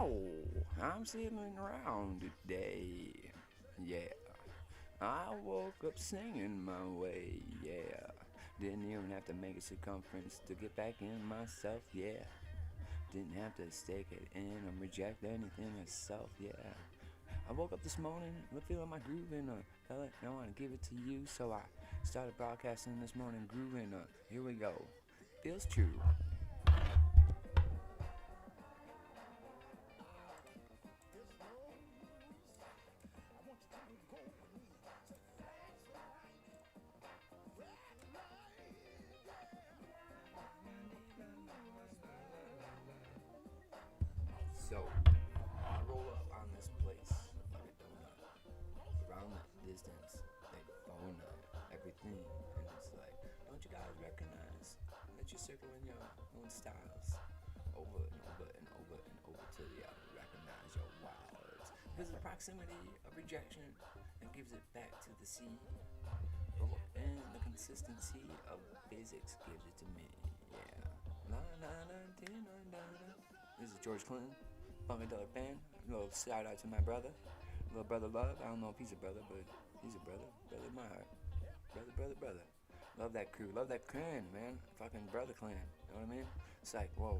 Oh, I'm sailing around today. Yeah, I woke up singing my way. Yeah, didn't even have to make a circumference to get back in myself. Yeah, didn't have to stick it in or reject anything myself. Yeah, I woke up this morning feeling my groove and felt like I want to give it to you. So I started broadcasting this morning grooving. Here we go. Feels true. So I roll up on this place like a donut. Around that distance, like phone everything. And it's like, don't you guys recognize that you're circling your own styles over and over and over and over till you recognize your wilds. Because the proximity of rejection that gives it back to the sea, and the consistency of physics gives it to me. Yeah. La la la la la la. This is George Clinton, $100 fan. A little shout out to my brother, little brother Love. I don't know if he's a brother, but he's a brother. Brother in my heart. Brother, brother, brother. Love that crew. Love that clan, man. Fucking brother clan. You know what I mean? It's like, whoa.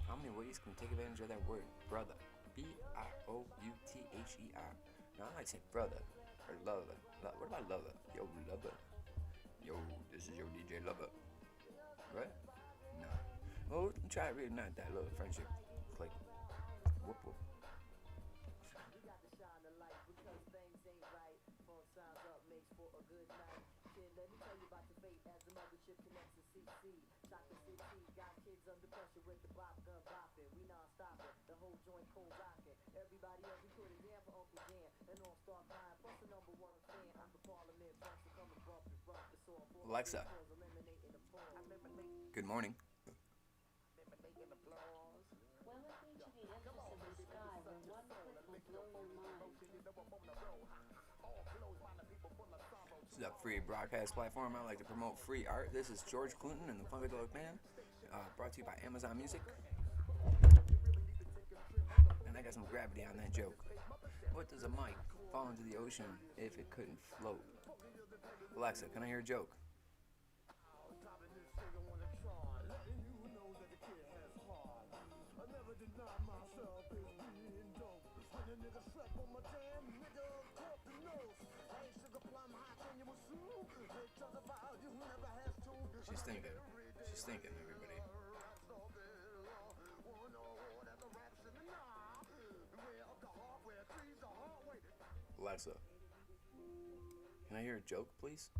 How many ways can we take advantage of that word? Brother. Broutheher. Now I might say brother or lover. What about lover? Yo, lover. Yo, this is your DJ lover. Right? Nah. Well, try to reignite that little friendship. Click. Whoop whoop. Alexa, good morning. This is a free broadcast platform. I like to promote free art. This is George Clinton and the Funkadelic Band, brought to you by Amazon Music. And I got some gravity on that joke. What does a mic fall into the ocean if it couldn't float? Alexa, can I hear a joke? She's thinking. She's thinking, everybody. Alexa, can I hear a joke, please?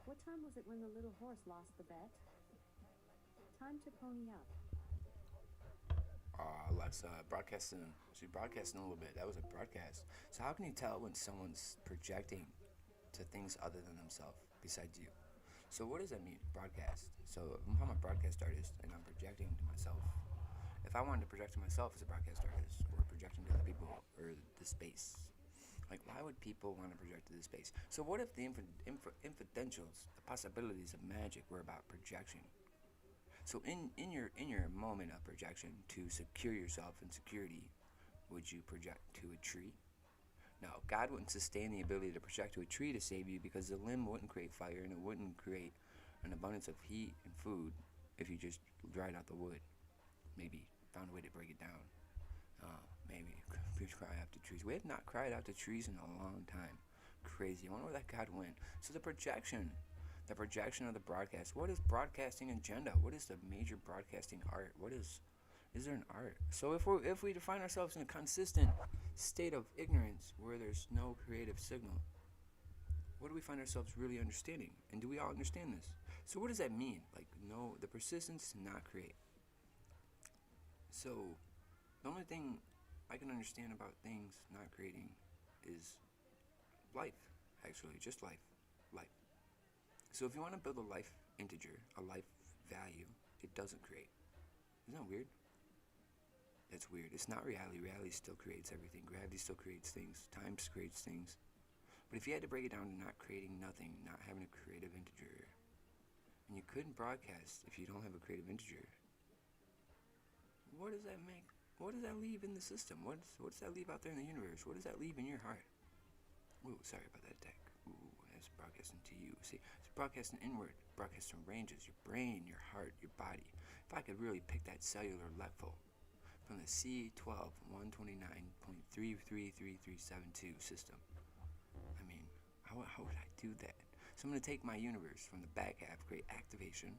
What time was it when the little horse lost the bet? Time to pony up. Alexa, broadcasting. She's broadcasting a little bit. That was a broadcast. So how can you tell when someone's projecting to things other than themselves besides you? So what does that mean, broadcast? So if I'm a broadcast artist and I'm projecting to myself, if I wanted to project to myself as a broadcast artist or projecting to other people or the space, like why would people want to project to the space? So what if the infidentials, the possibilities of magic were about projection? So in your moment of projection to secure yourself in security, would you project to a tree? Now, God wouldn't sustain the ability to project to a tree to save you because the limb wouldn't create fire and it wouldn't create an abundance of heat and food if you just dried out the wood. Maybe found a way to break it down. Maybe we cry out to trees. We have not cried out to trees in a long time. Crazy. I wonder where that God went. So the projection of the broadcast. What is broadcasting agenda? What is the major broadcasting art? What is there an art? So if we define ourselves in a consistent state of ignorance where there's no creative signal, what do we find ourselves really understanding? And do we all understand this? So what does that mean? Like, no, the persistence to not create. So the only thing I can understand about things not creating is life, actually, just life. Life. So if you want to build a life integer, a life value, it doesn't create. Isn't that weird? That's weird. It's not reality. Reality still creates everything. Gravity still creates things. Time creates things. But if you had to break it down to not creating nothing, not having a creative integer, And you couldn't broadcast if you don't have a creative integer. What does that make? What does that leave in the system? What does that leave out there in the universe? What does that leave in your heart? Ooh, sorry about that deck. Ooh, it's broadcasting to you. See, it's broadcasting inward, broadcasting ranges, your brain, your heart, your body. If I could really pick that cellular level from the C12 129.333372 system, I mean, how would I do that? So I'm going to take my universe from the back half, create activation,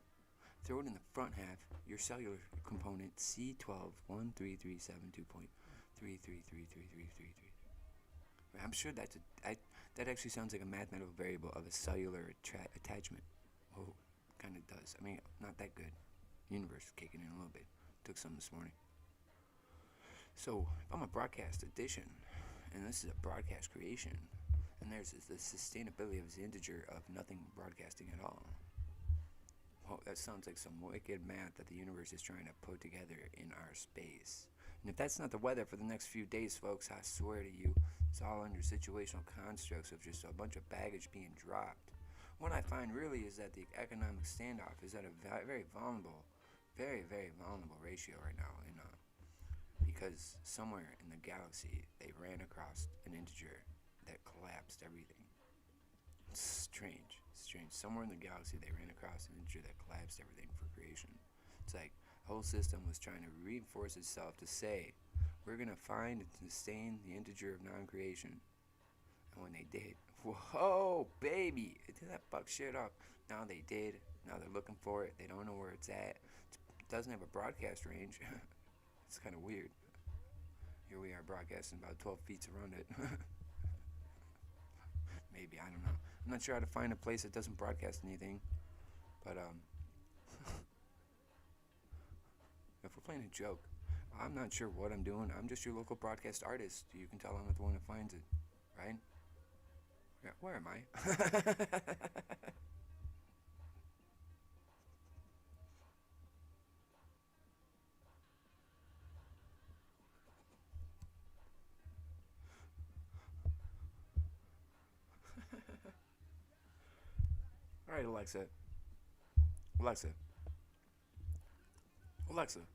throw it in the front half, your cellular component C12 13372.333333. I'm sure that actually sounds like a mathematical variable of a cellular attachment. Oh, kind of does. I mean, not that good. Universe kicking in a little bit. Took some this morning. So, if I'm a broadcast addition, and this is a broadcast creation, and there's the sustainability of this integer of nothing broadcasting at all. Well, that sounds like some wicked math that the universe is trying to put together in our space. And if that's not the weather for the next few days, folks, I swear to you, it's all under situational constructs of just a bunch of baggage being dropped. What I find really is that the economic standoff is at a very vulnerable, very vulnerable ratio right now. Because somewhere in the galaxy, they ran across an integer that collapsed everything. It's strange. Somewhere in the galaxy, they ran across an integer that collapsed everything for creation. It's like the whole system was trying to reinforce itself to say, we're going to find and sustain the integer of non-creation. And when they did, whoa, baby, it did that fuck shit up. Now they did. Now they're looking for it. They don't know where it's at. It doesn't have a broadcast range. It's kind of weird. Here we are broadcasting about 12 feet around it. Maybe, I don't know. I'm not sure how to find a place that doesn't broadcast anything. But, if we're playing a joke, I'm not sure what I'm doing. I'm just your local broadcast artist. You can tell I'm not the one that finds it, right? Yeah, where am I? All right, Alexa. Alexa. Alexa.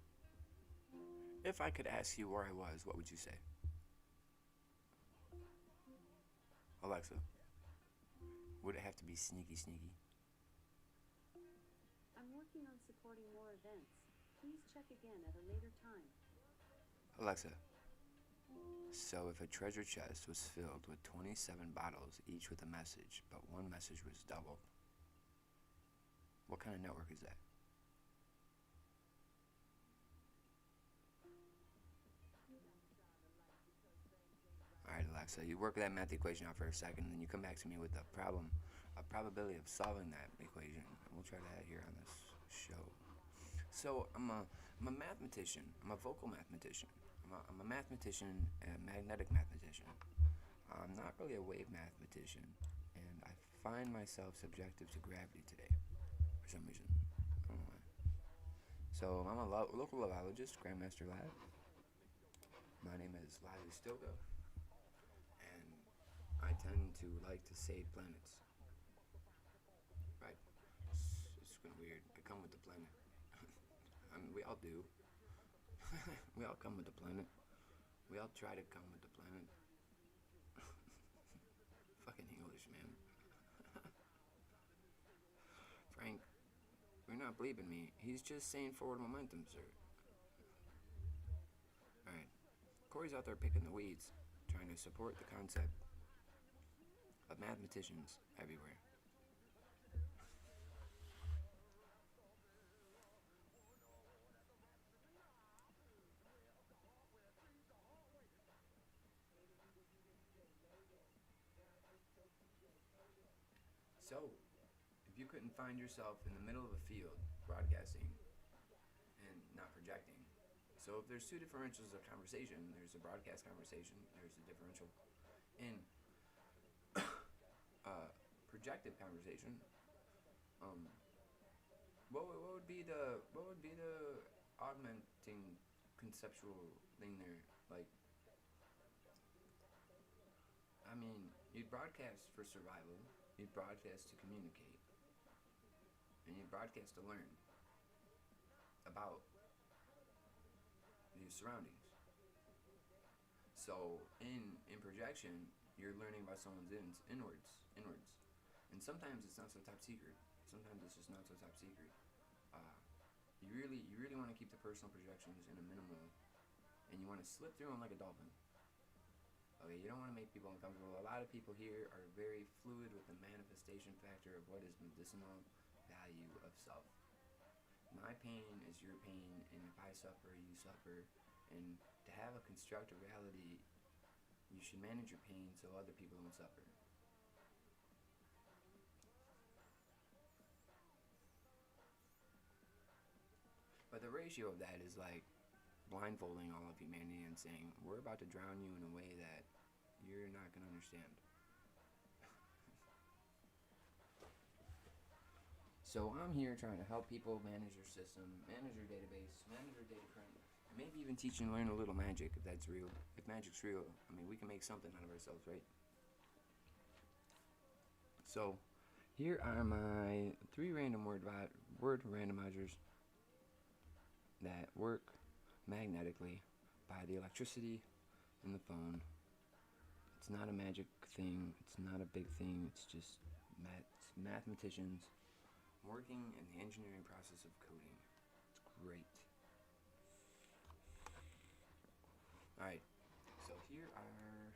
If I could ask you where I was, what would you say? Alexa. Would it have to be sneaky? I'm working on supporting more events. Please check again at a later time. Alexa. So if a treasure chest was filled with 27 bottles, each with a message, but one message was doubled, what kind of network is that? Alright, Alexa, you work that math equation out for a second, and then you come back to me with a probability of solving that equation. And we'll try that here on this show. So I'm a mathematician. I'm a vocal mathematician. I'm a mathematician and a magnetic mathematician. I'm not really a wave mathematician, and I find myself subjective to gravity today for some reason. I don't know why. So I'm a local lavologist, Grandmaster Lab. My name is Laghu and I tend to like to save planets. Right? It's kind of weird. I come with the planet. I mean, we all do. We all come with the planet. We all try to come with the planet. Fucking English, man. Frank, you're not believing me. He's just saying forward momentum, sir. Alright. Corey's out there picking the weeds, trying to support the concept of mathematicians everywhere. So, if you couldn't find yourself in the middle of a field broadcasting and not projecting, so if there's two differentials of conversation, there's a broadcast conversation, there's a differential in projective conversation. Um, what would be the augmenting conceptual thing there? Like, I mean, you'd broadcast for survival. You'd broadcast to communicate. and you broadcast to learn about your surroundings. So in projection, you're learning about someone's inwards, and sometimes it's not so top secret. Sometimes it's just not so top secret. Uh, you really want to keep the personal projections in a minimal, and you want to slip through them like a dolphin. Okay, you don't want to make people uncomfortable. A lot of people here are very fluid with the manifestation factor of what is medicinal value of self. My pain is your pain, and if I suffer, you suffer. And to have a constructive reality, you should manage your pain so other people don't suffer. But the ratio of that is like blindfolding all of humanity and saying, we're about to drown you in a way that you're not going to understand. So I'm here trying to help people manage their system, manage their database, manage their data currently, and maybe even teach and learn a little magic if that's real. If magic's real, I mean, we can make something out of ourselves, right? So here are my 3 random word randomizers that work magnetically by the electricity in the phone. It's not a magic thing. It's not a big thing. It's just mathematicians working in the engineering process of coding. It's great. Alright, so here are...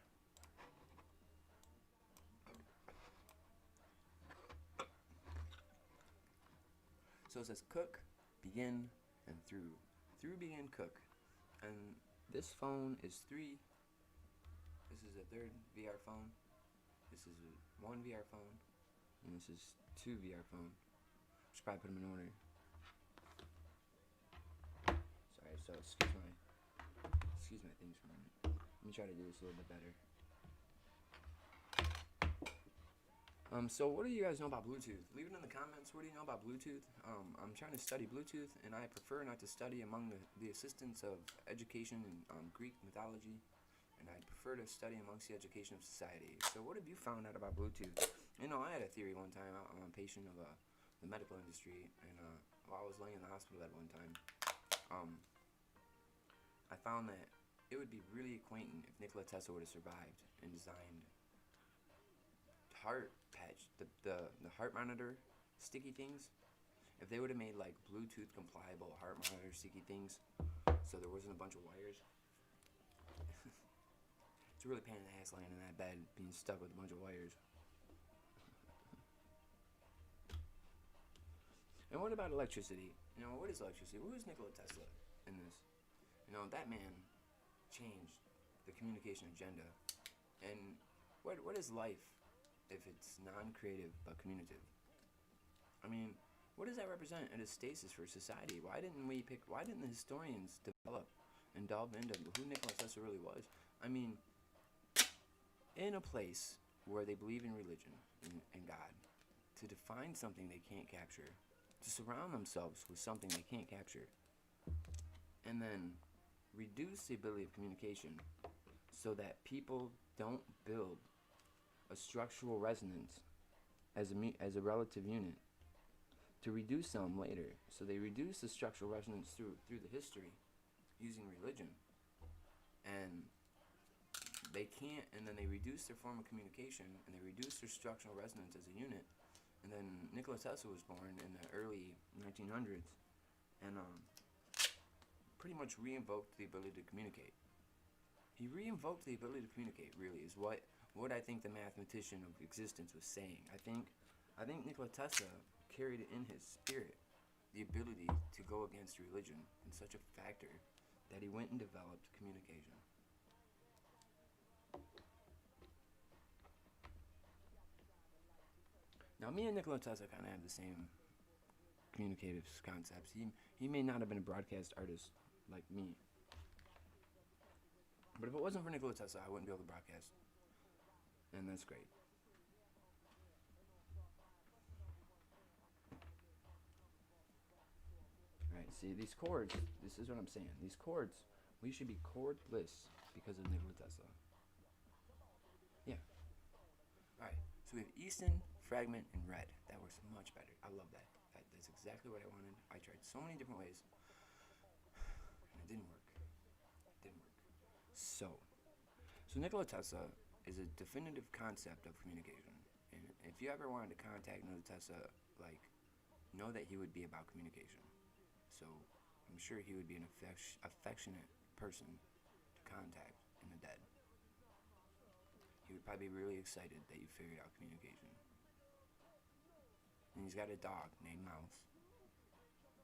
So it says cook, begin, and through. Through, begin, cook. And this phone is 3. This is a 3rd VR phone. This is 1 VR phone. And this is 2 VR phone. Should probably put them in order. Sorry, so excuse my things for a minute. Let me try to do this a little bit better. So what do you guys know about Bluetooth? Leave it in the comments. What do you know about Bluetooth? I'm trying to study Bluetooth, and I prefer not to study among the assistants of education and Greek mythology, and I prefer to study amongst the education of society. So what have you found out about Bluetooth? You know, I had a theory one time. I'm a patient of the medical industry, and while I was laying in the hospital bed one time, I found that it would be really acquaintant if Nikola Tesla would have survived and designed heart patch, the heart monitor sticky things. If they would have made like Bluetooth compliable heart monitor sticky things, so there wasn't a bunch of wires. It's a really pain in the ass laying in that bed being stuck with a bunch of wires. And what about electricity? You know, what is electricity? Who is Nikola Tesla in this? You know, that man changed the communication agenda. And what is life if it's non-creative but communicative? I mean, what does that represent as a stasis for society? Why didn't the historians develop and delve into who Nikola Tesla really was? I mean, in a place where they believe in religion and God, to define something they can't capture, to surround themselves with something they can't capture, and then reduce the ability of communication so that people don't build a structural resonance as a relative unit, to reduce them later. So they reduce the structural resonance through the history using religion, and they can't, and then they reduce their form of communication, and they reduce their structural resonance as a unit. And then Nikola Tesla was born in the early 1900s, and pretty much re-invoked the ability to communicate. He re-invoked the ability to communicate, really, is what I think the mathematician of existence was saying. I think Nikola Tesla carried in his spirit the ability to go against religion in such a factor that he went and developed communication. Now, me and Nikola Tesla kind of have the same communicative concepts. He may not have been a broadcast artist like me, but if it wasn't for Nikola Tesla, I wouldn't be able to broadcast. And that's great. Alright, see, these chords, this is what I'm saying. These chords, we should be chordless because of Nikola Tesla. Yeah. Alright, so we have Easton, Fragment, and Red. That works much better. I love that. That's exactly what I wanted. I tried so many different ways, and it didn't work. It didn't work. So Nikola Tesla is a definitive concept of communication. And if you ever wanted to contact Nikola Tesla, like, know that he would be about communication. So I'm sure he would be an affectionate person to contact in the dead. He would probably be really excited that you figured out communication. And he's got a dog named Mouse.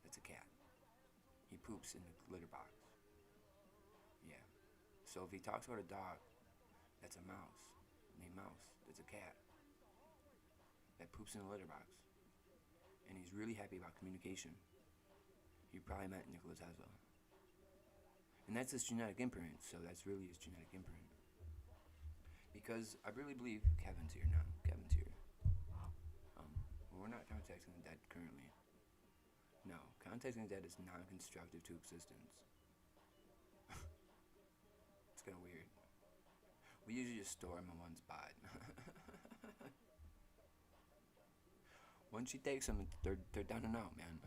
That's a cat. He poops in the litter box. Yeah. So if he talks about a dog, that's a mouse named Mouse. That's a cat that poops in the litter box. And he's really happy about communication. You probably met Nikola Tesla. And that's his genetic imprint, so that's really his genetic imprint. Because I really believe Kevin's here now. Kevin's here. We're not contacting the dead currently. No, contacting the dead is non-constructive to existence. It's kind of weird. We usually just store them in one spot. Once she takes them, they're done and out, man.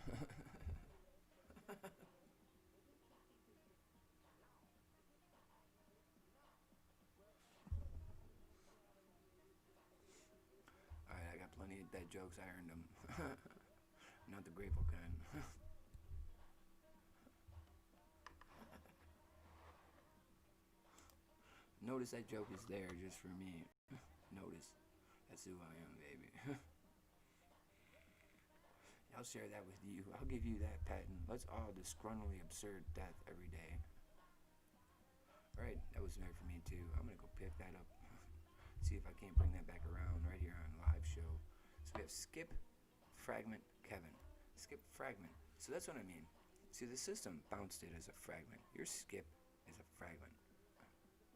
Alright, I got plenty of dead jokes. I earned them. Not the grateful kind. Notice that joke is there just for me. Notice. That's who I am, baby. I'll share that with you. I'll give you that patent. Let's all disgruntledly absurd death every day. Alright, that was there for me too. I'm gonna go pick that up. See if I can't bring that back around right here on live show. So we have skip, fragment, Kevin. Skip, fragment. So that's what I mean. See, the system bounced it as a fragment. Your skip is a fragment,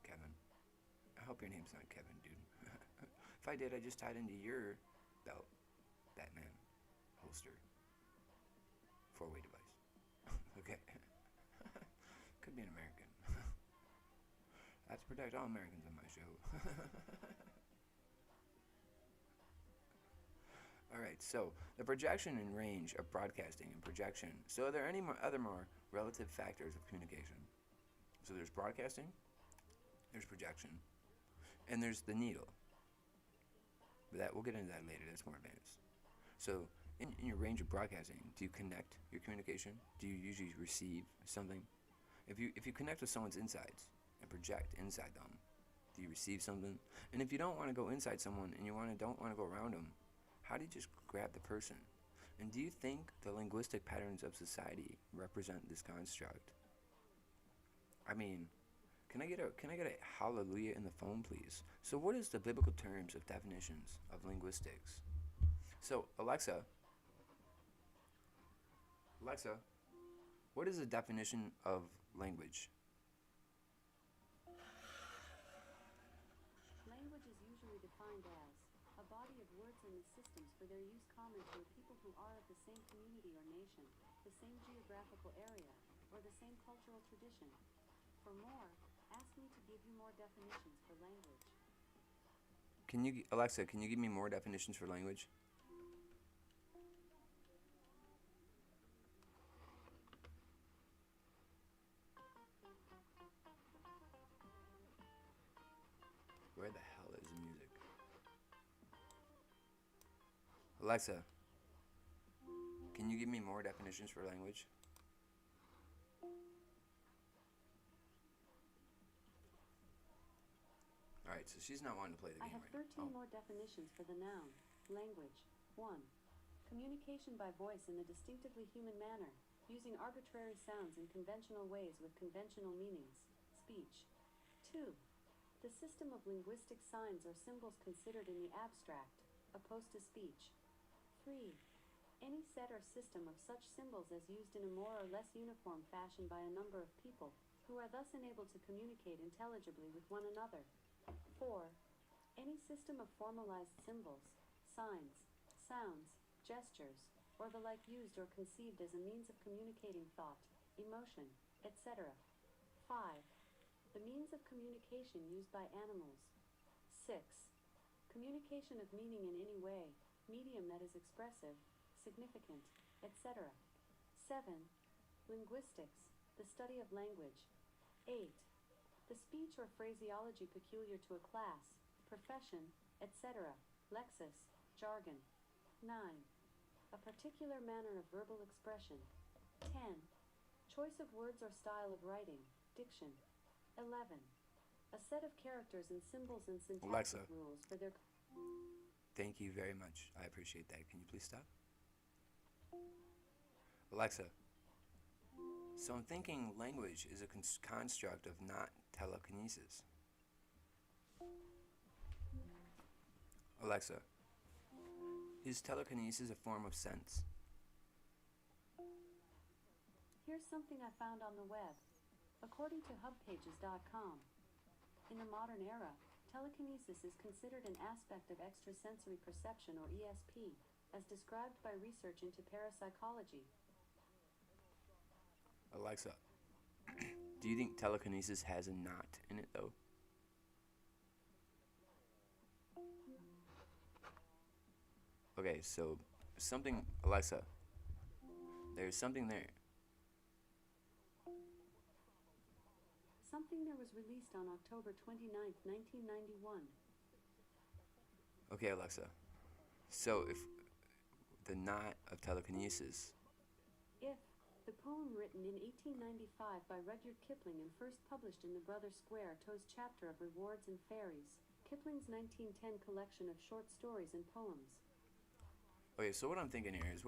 Kevin. I hope your name's not Kevin, dude. If I did, I just tied into your belt. Batman. Holster. 4-way device. Okay. Could be an American. I have to protect all Americans on my show. Alright, so the projection and range of broadcasting and projection. So are there any other more relative factors of communication? So there's broadcasting, there's projection, and there's the needle. But we'll get into that later. That's more advanced. So in your range of broadcasting, do you connect your communication? Do you usually receive something? If you connect with someone's insides and project inside them, do you receive something? And if you don't want to go inside someone and you don't want to go around them, how do you just grab the person? And do you think the linguistic patterns of society represent this construct? I mean, can I get a hallelujah in the phone, please? So what is the biblical terms of definitions of linguistics? So Alexa, what is the definition of language? Language is usually defined as a body of words and systems for their use common to a people who are of the same community or nation, the same geographical area, or the same cultural tradition. For more, ask me to give you more definitions for language. Alexa, can you give me more definitions for language? Where the hell is the music? Alexa, can you give me more definitions for language? Alright, so she's not wanting to play the game I have right 13 more definitions for the noun. Language. 1. Communication by voice in a distinctively human manner, using arbitrary sounds in conventional ways with conventional meanings. Speech. 2. The system of linguistic signs or symbols considered in the abstract, opposed to speech. 3. Any set or system of such symbols as used in a more or less uniform fashion by a number of people, who are thus enabled to communicate intelligibly with one another. 4. Any system of formalized symbols, signs, sounds, gestures, or the like used or conceived as a means of communicating thought, emotion, etc. 5. The means of communication used by animals. 6. Communication of meaning in any way, medium that is expressive, significant, etc. 7. Linguistics, the study of language. 8. The speech or phraseology peculiar to a class, profession, etc. Lexis, jargon. 9. A particular manner of verbal expression. 10. Choice of words or style of writing, diction. 11. A set of characters and symbols and syntactic Alexa, rules for their... thank you very much. I appreciate that. Can you please stop? Alexa, so I'm thinking language is a construct of not telekinesis. Alexa, is telekinesis a form of sense? Here's something I found on the web. According to hubpages.com, in the modern era, telekinesis is considered an aspect of extrasensory perception or ESP, as described by research into parapsychology. Alexa, do you think telekinesis has a knot in it though? Okay, so something, Alexa, there's something there. Something There was released on October 29, 1991. Okay, Alexa, so if the knot of telekinesis, If, the poem written in 1895 by Rudyard Kipling and first published in the Brother Square Toes chapter of Rewards and Fairies, Kipling's 1910 collection of short stories and poems. okay, so what I'm thinking is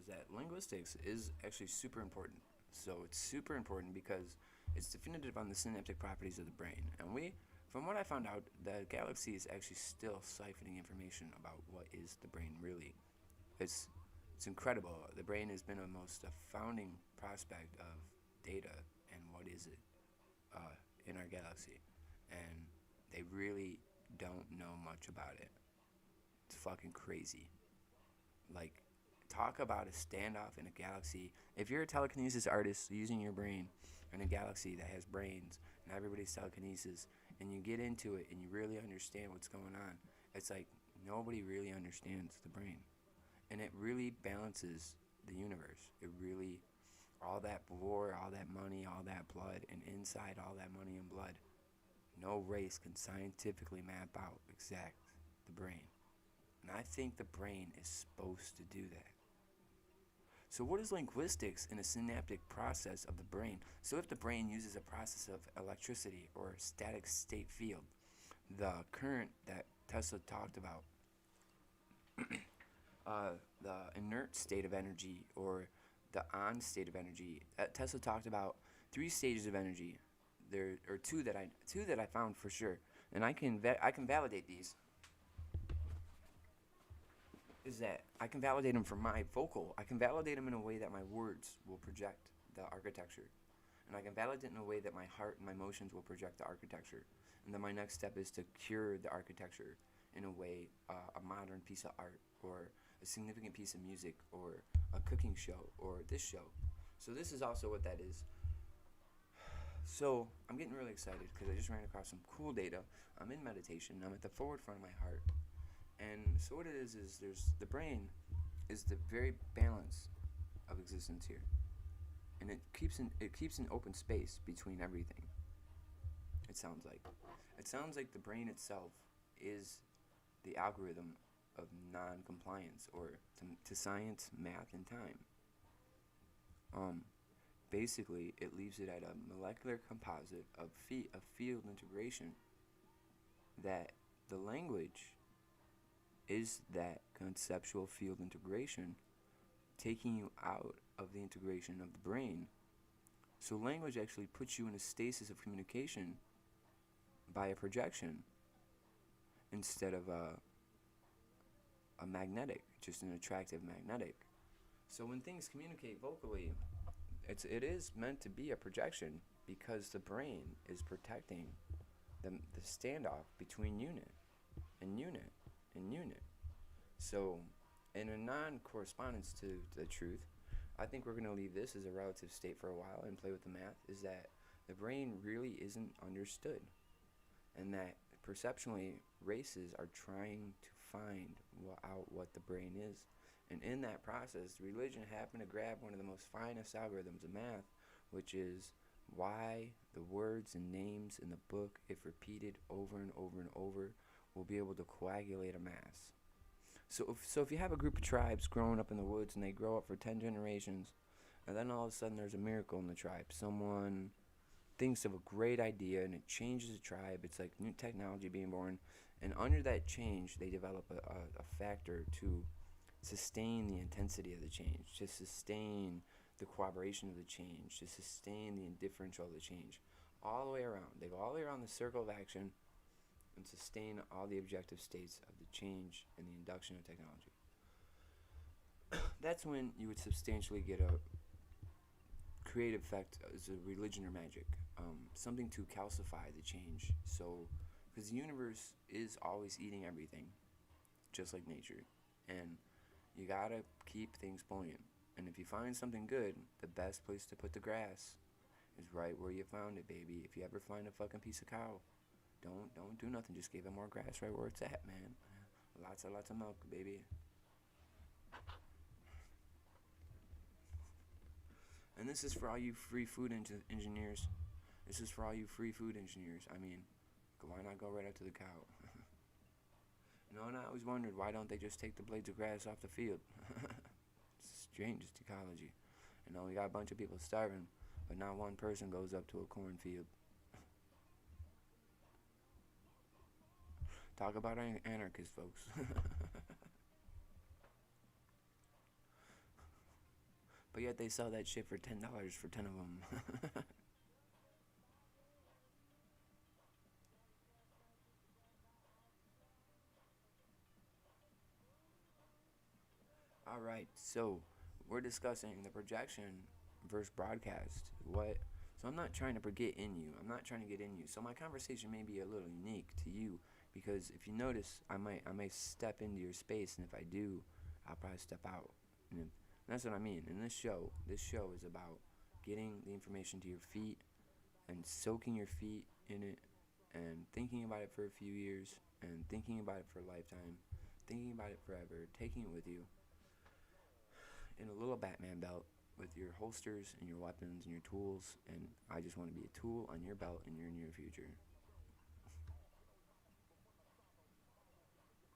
that linguistics is actually super important. So it's super important because it's definitive on the synaptic properties of the brain. And from what I found out, the galaxy is actually still siphoning information about what is the brain really. It's incredible. The brain has been a most founding prospect of data and what is it in our galaxy. And they really don't know much about it. It's fucking crazy. Like, talk about a standoff in a galaxy. If you're a telekinesis artist using your brain in a galaxy that has brains and everybody's telekinesis, and you get into it and you really understand what's going on, it's like nobody really understands the brain. And it really balances the universe. It really, all that war, all that money, all that blood, and inside all that money and blood, no race can scientifically map out exact the brain. And I think the brain is supposed to do that. So what is linguistics in a synaptic process of the brain? So if the brain uses a process of electricity or a static state field, the current that Tesla talked about, the inert state of energy or the on state of energy, Tesla talked about 3 stages of energy. There are two that I found for sure, and I can validate these. Is that I can validate them from my vocal. I can validate them in a way that my words will project the architecture. And I can validate it in a way that my heart and my emotions will project the architecture. And then my next step is to cure the architecture in a way, a modern piece of art or a significant piece of music or a cooking show or this show. So this is also what that is. So I'm getting really excited because I just ran across some cool data. I'm in meditation. I'm at the forward front of my heart. And so what it is there's the brain is the very balance of existence here, and it keeps an open space between everything. It sounds like the brain itself is the algorithm of non-compliance or to science, math, and time. Basically, it leaves it at a molecular composite of field integration that the language is that conceptual field integration, taking you out of the integration of the brain. So language actually puts you in a stasis of communication by a projection instead of a magnetic, just an attractive magnetic. So when things communicate vocally, it is meant to be a projection because the brain is protecting the standoff between unit and unit and unit. So in a non-correspondence to the truth, I think we're going to leave this as a relative state for a while and play with the math, is that the brain really isn't understood, and that perceptually races are trying to find out what the brain is, And in that process, religion happened to grab one of the most finest algorithms of math, which is why the words and names in the book, if repeated over and over and over, will be able to coagulate a mass. So if you have a group of tribes growing up in the woods and they grow up for 10 generations, and then all of a sudden there's a miracle in the tribe. Someone thinks of a great idea and it changes the tribe. It's like new technology being born. And under that change, they develop a factor to sustain the intensity of the change, to sustain the cooperation of the change, to sustain the indifferential of the change. All the way around. They go all the way around the circle of action and sustain all the objective states of the change and the induction of technology. That's when you would substantially get a creative effect as a religion or magic, something to calcify the change. So, because the universe is always eating everything, just like nature, and you gotta keep things buoyant. And if you find something good, the best place to put the grass is right where you found it, baby. If you ever find a fucking piece of cow, don't do nothing. Just give it more grass right where it's at, man. Lots of milk, baby. And this is for all you free food engineers. This is for all you free food engineers. I mean, why not go right up to the cow? And I always wondered, why don't they just take the blades of grass off the field? It's strangest ecology. We got a bunch of people starving, but not one person goes up to a cornfield. Talk about anarchists, folks. But yet they sell that shit for $10 for 10 of them. Alright, so we're discussing the projection versus broadcast. So I'm not trying to get in you. I'm not trying to get in you. So my conversation may be a little unique to you, because if you notice, I may step into your space, and if I do, I'll probably step out. And that's what I mean. In this show is about getting the information to your feet and soaking your feet in it and thinking about it for a few years and thinking about it for a lifetime, thinking about it forever, taking it with you in a little Batman belt with your holsters and your weapons and your tools. And I just want to be a tool on your belt in your near future.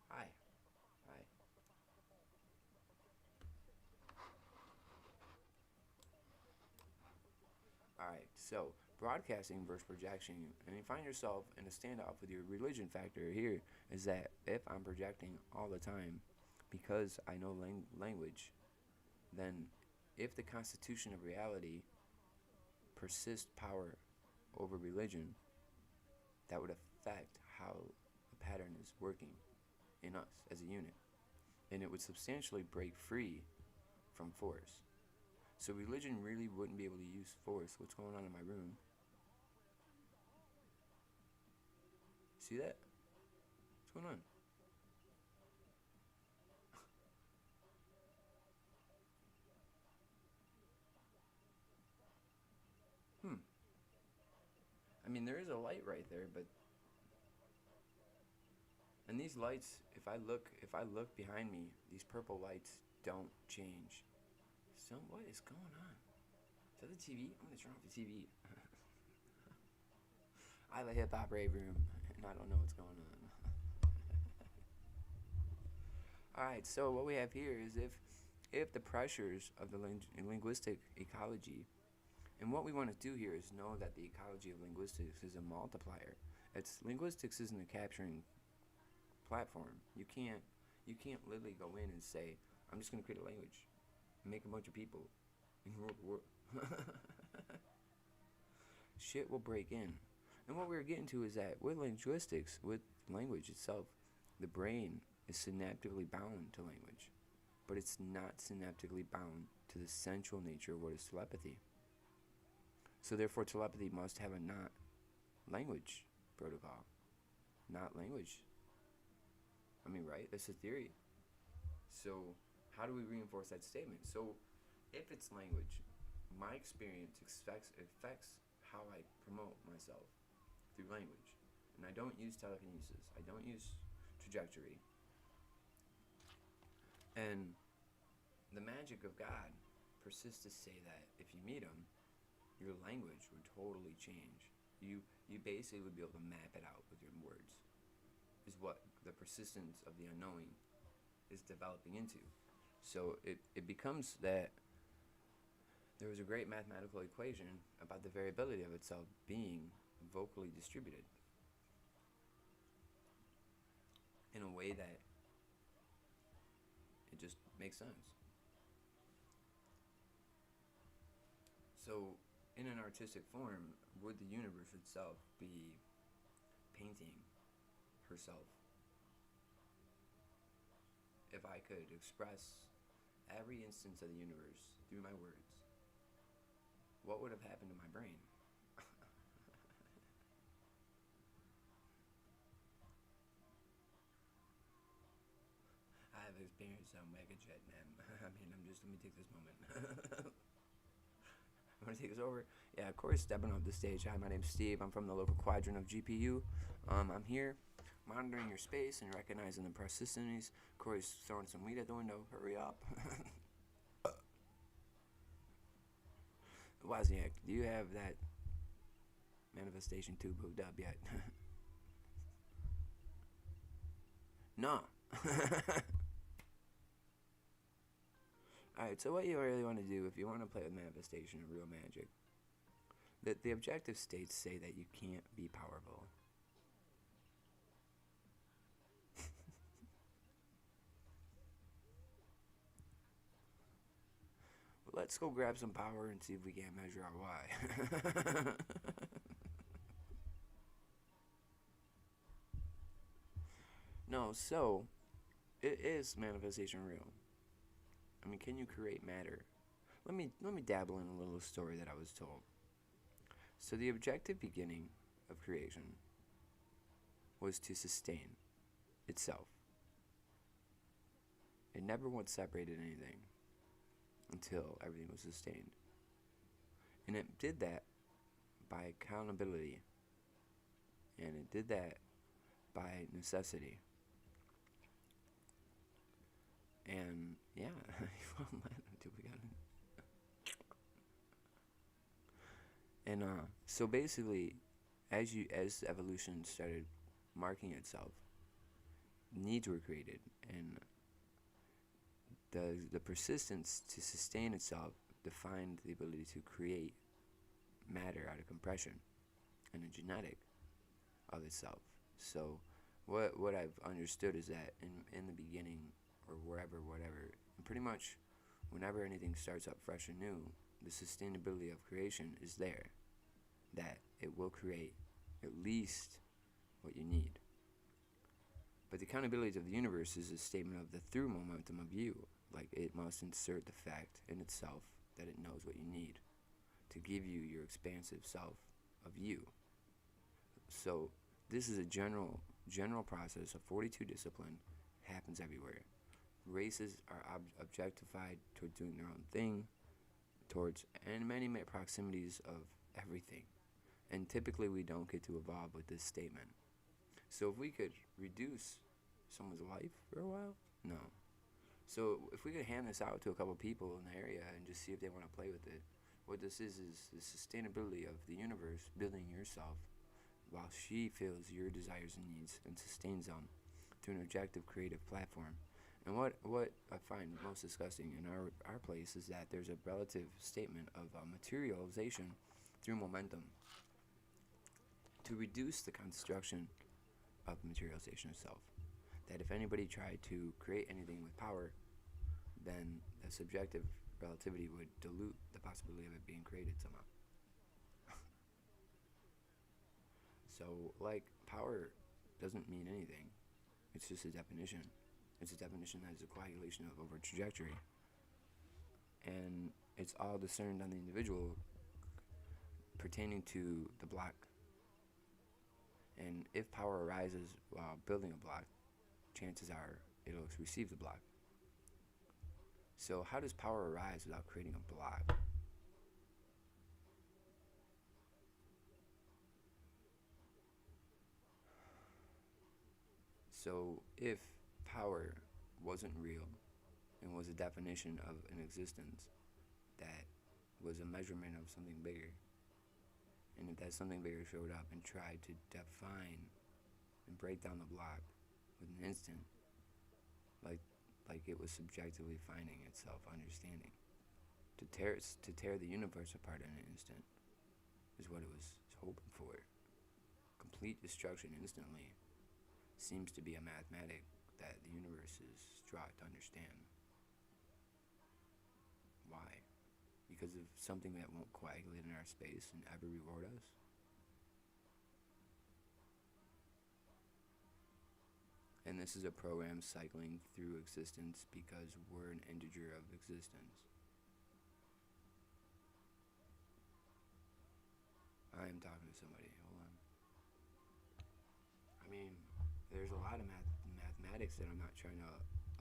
Hi. Alright, so broadcasting versus projection. And you find yourself in a standoff with your religion factor here is that if I'm projecting all the time because I know language, then if the constitution of reality persists power over religion, that would affect how the pattern is working in us as a unit. And it would substantially break free from force. So religion really wouldn't be able to use force. What's going on in my room? See that? What's going on? I mean, there is a light right there, but and these lights, if I look behind me, these purple lights don't change. So what is going on? Is that the TV? I'm gonna turn off the TV. I have a hip hop rave room, and I don't know what's going on. All right, so what we have here is if the pressures of the linguistic ecology, and what we want to do here is know that the ecology of linguistics is a multiplier. Linguistics isn't a capturing platform. You can't literally go in and say, I'm just gonna create a language, make a bunch of people, and rule the world. Shit will break in. And what we're getting to is that with linguistics, with language itself, the brain is synaptically bound to language, but it's not synaptically bound to the central nature of what is telepathy. So therefore, telepathy must have a not language protocol. Not language. I mean, right? That's a theory. So how do we reinforce that statement? So if it's language, my experience affects how I promote myself through language. And I don't use telekinesis. I don't use trajectory. And the magic of God persists to say that if you meet him, your language would totally change. You basically would be able to map it out with your words, is what the persistence of the unknowing is developing into. So it becomes that there was a great mathematical equation about the variability of itself being vocally distributed in a way that it just makes sense. So, in an artistic form, would the universe itself be painting herself? If I could express every instance of the universe through my words, what would have happened to my brain? I have experienced some megajet, man. Let me take this moment. I'm gonna take this over. Yeah, of course, stepping off the stage. Hi, my name's Steve. I'm from the local quadrant of GPU. I'm here monitoring your space and recognizing the persistenities. Corey's throwing some weed at the window. Hurry up. Wozniak, do you have that manifestation tube hooked up yet? No. Alright, so what you really want to do, if you want to play with manifestation and real magic, that the objective states say that you can't be powerful. Well, let's go grab some power and see if we can't measure our Y. No, so it is manifestation real? I mean, can you create matter? Let me dabble in a little story that I was told. So the objective beginning of creation was to sustain itself. It never once separated anything until everything was sustained. And it did that by accountability. And it did that by necessity. And yeah, and so basically, as evolution started marking itself, needs were created, and the persistence to sustain itself defined the ability to create matter out of compression and a genetic of itself. So what I've understood is that in the beginning, or wherever, whatever, and pretty much whenever anything starts up fresh and new, the sustainability of creation is there, that it will create at least what you need. But the accountability of the universe is a statement of the through momentum of you. Like, it must insert the fact in itself that it knows what you need to give you your expansive self of you. So this is a general process of 42 discipline, happens everywhere. Races are objectified toward doing their own thing, towards and many proximities of everything. And typically we don't get to evolve with this statement. So if we could reduce someone's life for a while, no. So if we could hand this out to a couple people in the area and just see if they want to play with it, what this is the sustainability of the universe building yourself while she fills your desires and needs and sustains them through an objective creative platform. And what I find most disgusting in our place is that there's a relative statement of materialization through momentum to reduce the construction of materialization itself. That if anybody tried to create anything with power, then the subjective relativity would dilute the possibility of it being created somehow. So, like, power doesn't mean anything. It's just a definition. It's a definition that is a coagulation of over trajectory. And it's all discerned on the individual pertaining to the block. And if power arises while building a block, chances are it'll receive the block. So how does power arise without creating a block? So if power wasn't real, and was a definition of an existence that was a measurement of something bigger. And if that something bigger showed up and tried to define and break down the block with an instant, like it was subjectively finding itself, understanding. To tear the universe apart in an instant is what it was hoping for. Complete destruction instantly seems to be a mathematic that the universe is strived to understand. Why? Because of something that won't coagulate in our space and ever reward us? And this is a program cycling through existence because we're an integer of existence. I am talking to somebody. Hold on. I mean, there's a lot of mathematics that I'm not trying to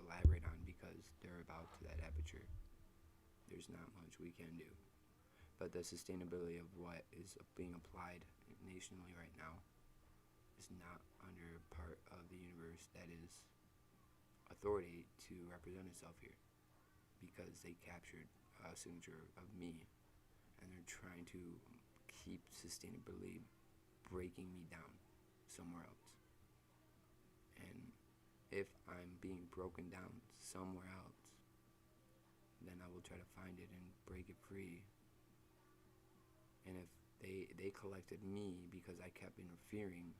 elaborate on because they're about to that aperture. There's not much we can do. But the sustainability of what is being applied nationally right now is not under part of the universe that is authority to represent itself here, because they captured a signature of me and they're trying to keep sustainability breaking me down somewhere else. And if I'm being broken down somewhere else, then I will try to find it and break it free. And if they collected me because I kept interfering,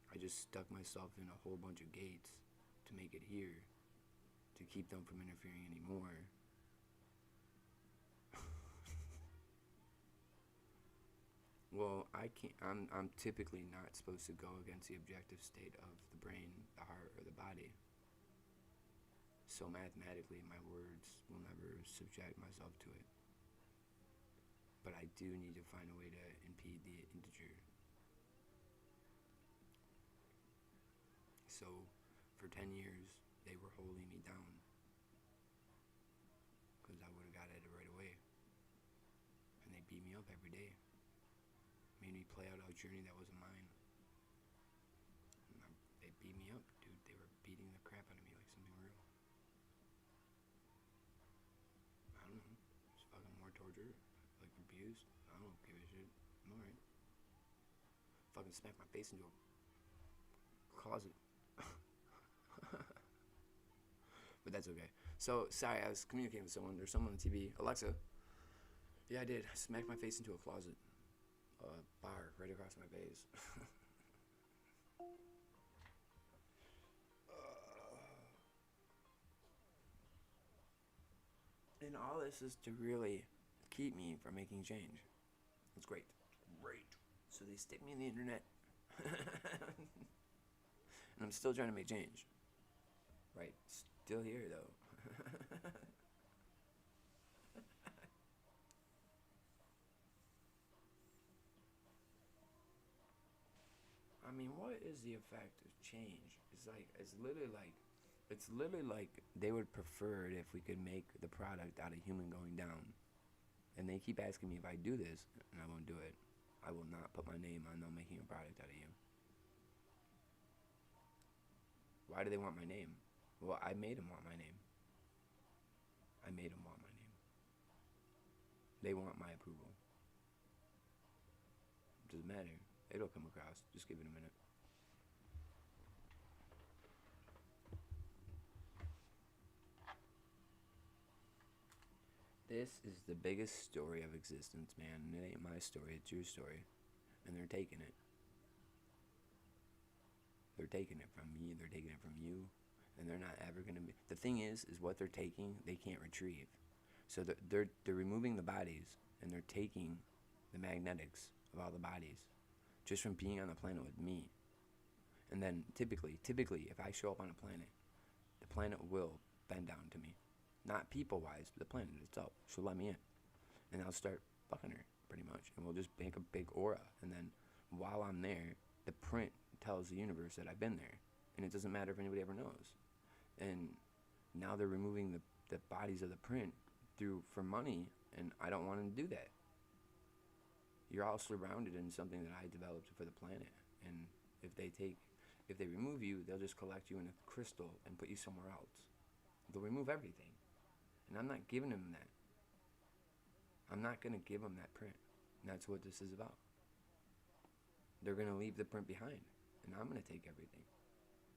I just stuck myself in a whole bunch of gates to make it here, to keep them from interfering anymore. Well, I can't. I'm typically not supposed to go against the objective state of the brain, the heart, or the body. So mathematically, my words will never subject myself to it. But I do need to find a way to impede the integer. So, for 10 years, they were holding me down because I would have got at it right away. And they beat me up every day. Made me play out a journey that wasn't mine. They beat me up, dude. They were beating the crap out of me like something real. I don't know. It's fucking more torture. Like abuse. I don't give a shit. I'm alright. Fucking smack my face into a closet. But that's okay. So, sorry, I was communicating with someone. There's someone on TV. Alexa. Yeah, I did. I smacked my face into a closet. A bar right across my face. And all this is to really keep me from making change. It's great. Great. So they stick me in the internet. And I'm still trying to make change. Right. Still here, though. I mean, what is the effect of change? It's literally like they would prefer it if we could make the product out of human going down. And they keep asking me if I do this, and I won't do it. I will not put my name on them making a product out of you. Why do they want my name? Well, I made them want my name. I made them want my name. They want my approval. It doesn't matter. It'll come across. Just give it a minute. This is the biggest story of existence, man. And it ain't my story, it's your story. And they're taking it. They're taking it from me, they're taking it from you. And they're not ever going to be... The thing is what they're taking, they can't retrieve. So they're removing the bodies, and they're taking the magnetics of all the bodies just from being on the planet with me. And then typically, if I show up on a planet, the planet will bend down to me. Not people-wise, but the planet itself. She'll let me in. And I'll start fucking her, pretty much. And we'll just make a big aura. And then while I'm there, the print tells the universe that I've been there. And it doesn't matter if anybody ever knows. And now they're removing the bodies of the print for money, and I don't want them to do that. You're all surrounded in something that I developed for the planet. And if they remove you, they'll just collect you in a crystal and put you somewhere else. They'll remove everything. And I'm not giving them that. I'm not going to give them that print. And that's what this is about. They're going to leave the print behind. And I'm going to take everything.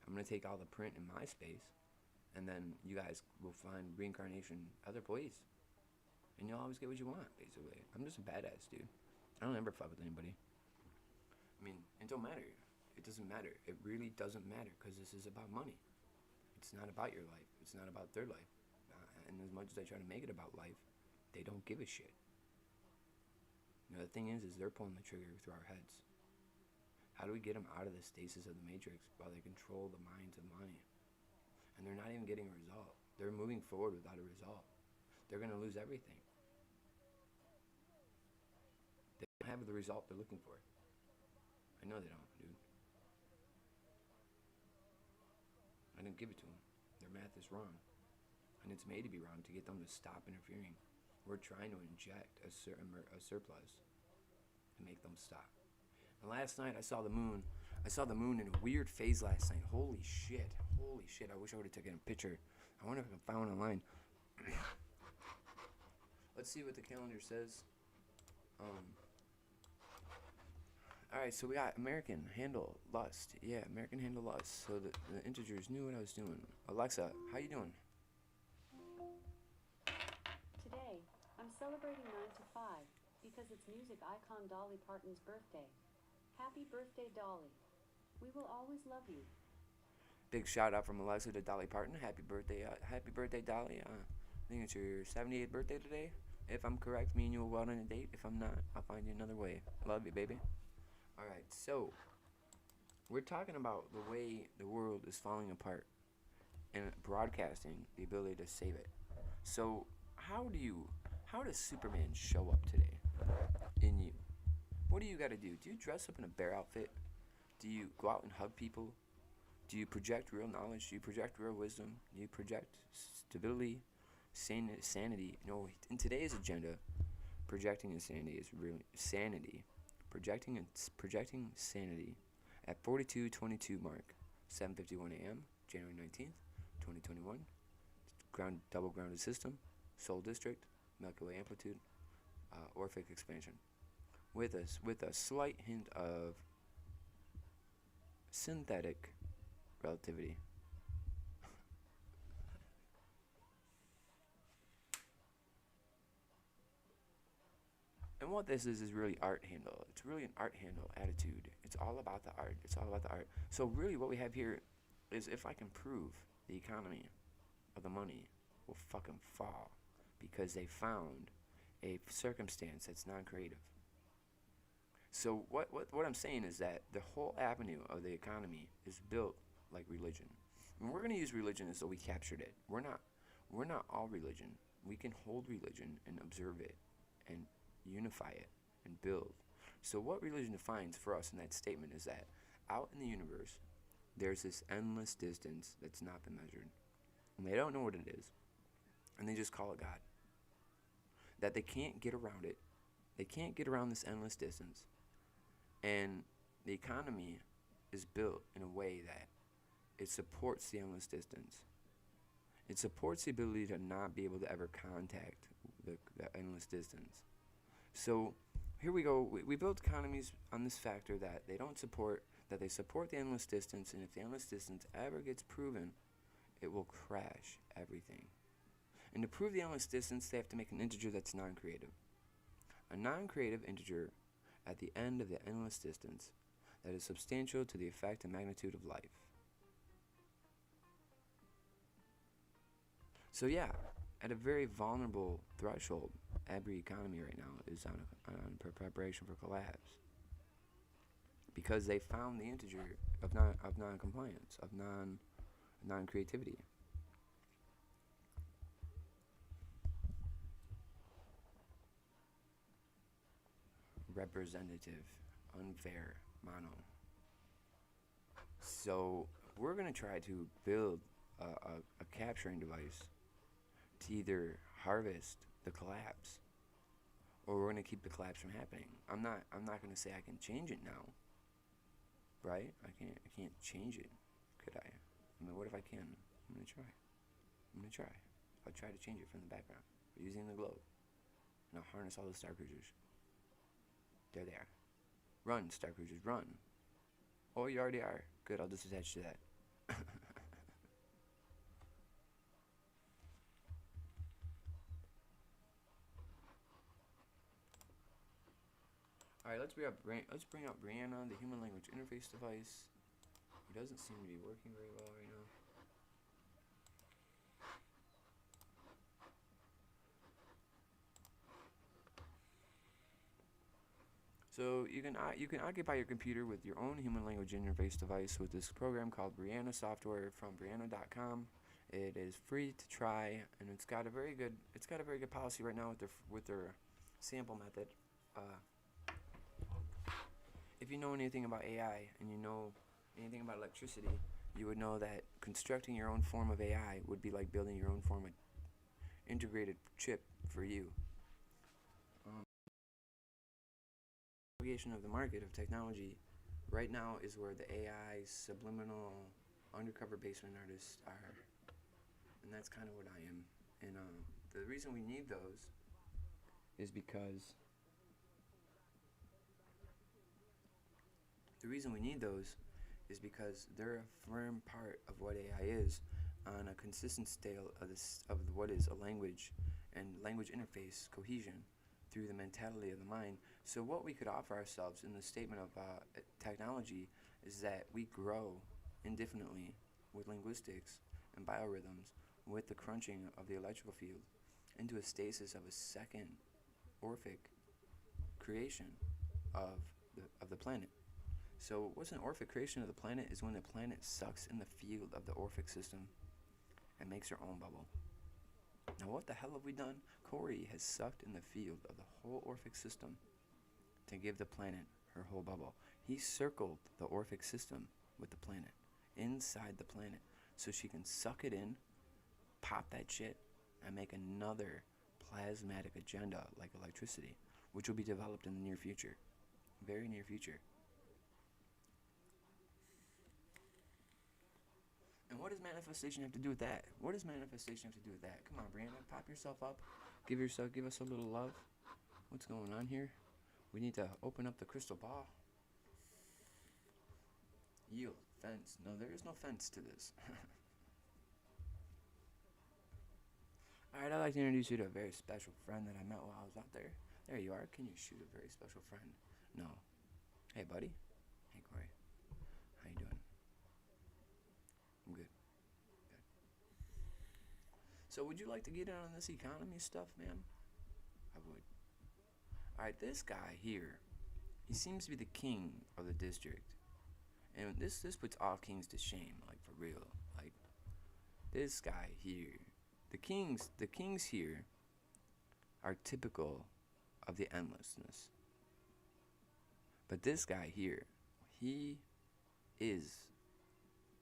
I'm going to take all the print in my space. And then you guys will find reincarnation other ways. And you'll always get what you want, basically. I'm just a badass, dude. I don't ever fight with anybody. I mean, it don't matter. It doesn't matter. It really doesn't matter, because this is about money. It's not about your life. It's not about their life. And as much as I try to make it about life, they don't give a shit. You know, the thing is they're pulling the trigger through our heads. How do we get them out of the stasis of the matrix while they control the minds of money? And they're not even getting a result. They're moving forward without a result. They're going to lose everything. They don't have the result they're looking for. I know they don't, dude. I didn't give it to them. Their math is wrong. And it's made to be wrong to get them to stop interfering. We're trying to inject a surplus to make them stop. And last night I saw the moon. I saw the moon in a weird phase last night. Holy shit. Holy shit. I wish I would have taken a picture. I wonder if I can find one online. Let's see what the calendar says. Alright, so we got American handle lust. Yeah, American handle lust. So the integers knew what I was doing. Alexa, how you doing? Today, I'm celebrating 9 to 5 because it's music icon Dolly Parton's birthday. Happy birthday, Dolly. We will always love you. Big shout out from Alexa to Dolly Parton. Happy birthday, Dolly. I think it's your 78th birthday today. If I'm correct, me and you will go out on a date. If I'm not, I'll find you another way. Love you, baby. Alright, so we're talking about the way the world is falling apart and broadcasting the ability to save it. So how does Superman show up today in you? What do you got to do? Do you dress up in a bear outfit? Do you go out and hug people? Do you project real knowledge? Do you project real wisdom? Do you project stability, sanity? No, in today's agenda, projecting insanity is really sanity. Projecting sanity at 42:22 mark, 7:51 a.m., January 19th, 2021. Double grounded system, Soul District, Milky Way amplitude, Orphic expansion. With a slight hint of synthetic relativity. And what this is really art handle. It's really an art handle attitude. It's all about the art. It's all about the art. So really what we have here is, if I can prove the economy of the money will fucking fall because they found a circumstance that's non-creative. So what I'm saying is that the whole avenue of the economy is built like religion. And we're going to use religion as though we captured it. We're not all religion. We can hold religion and observe it and unify it and build. So what religion defines for us in that statement is that out in the universe, there's this endless distance that's not been measured. And they don't know what it is. And they just call it God. That they can't get around it. They can't get around this endless distance. And the economy is built in a way that it supports the endless distance. It supports the ability to not be able to ever contact the endless distance. So here we go. We built economies on this factor that they support the endless distance, and if the endless distance ever gets proven, it will crash everything. And to prove the endless distance, they have to make an integer that's non-creative. A non-creative integer at the end of the endless distance that is substantial to the effect and magnitude of life. So yeah, at a very vulnerable threshold, every economy right now is on preparation for collapse. Because they found the integer of non-compliance, of non-creativity. Representative, unfair, mono. So we're going to try to build a capturing device to either harvest the collapse, or we're going to keep the collapse from happening. I'm not going to say I can change it now, right? I can't change it, could I? I mean, what if I can? I'm going to try. I'll try to change it from the background using the globe. And I'll harness all the star cruisers. There they are. Run, star cruisers, run. Oh, you already are. Good, I'll just attach to that. Alright, let's bring up Brianna, the human language interface device. It doesn't seem to be working very well right now. So you can occupy your computer with your own human language interface device with this program called Brianna software from Brianna.com. It is free to try, and it's got a very good policy right now with their sample method. If you know anything about AI and you know anything about electricity, you would know that constructing your own form of AI would be like building your own form of integrated chip for you. Of the market of technology right now is where the AI subliminal undercover basement artists are, and that's kind of what I am. And the reason we need those is because they're a firm part of what AI is on a consistent scale of what is a language and language interface cohesion through the mentality of the mind. So what we could offer ourselves in the statement of technology is that we grow indefinitely with linguistics and biorhythms with the crunching of the electrical field into a stasis of a second Orphic creation of the planet. So what's an Orphic creation of the planet is when the planet sucks in the field of the Orphic system and makes her own bubble. Now what the hell have we done? Corey has sucked in the field of the whole Orphic system to give the planet her whole bubble. He circled the Orphic system with the planet, inside the planet, so she can suck it in, pop that shit, and make another plasmatic agenda like electricity, which will be developed in the near future. Very near future. And what does manifestation have to do with that? What does manifestation have to do with that? Come on, Brianna, pop yourself up. Give us a little love. What's going on here? We need to open up the crystal ball. Yield, fence. No, there is no fence to this. Alright, I'd like to introduce you to a very special friend that I met while I was out there. There you are. Can you shoot a very special friend? No. Hey, buddy. Hey, Corey. How you doing? I'm good. Good. So would you like to get in on this economy stuff, man? I would. Alright, this guy here, he seems to be the king of the district. And this puts all kings to shame, like for real. Like, this guy here, the kings here are typical of the endlessness. But this guy here, he is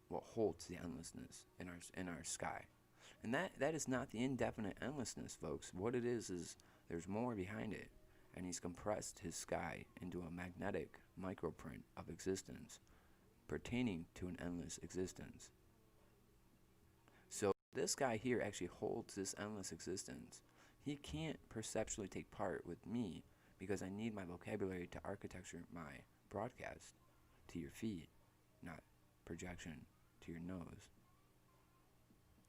what holds the endlessness in our sky. And that is not the indefinite endlessness, folks. What it is there's more behind it. And he's compressed his sky into a magnetic microprint of existence pertaining to an endless existence. So this guy here actually holds this endless existence. He can't perceptually take part with me because I need my vocabulary to architecture my broadcast to your feed, not projection to your nose.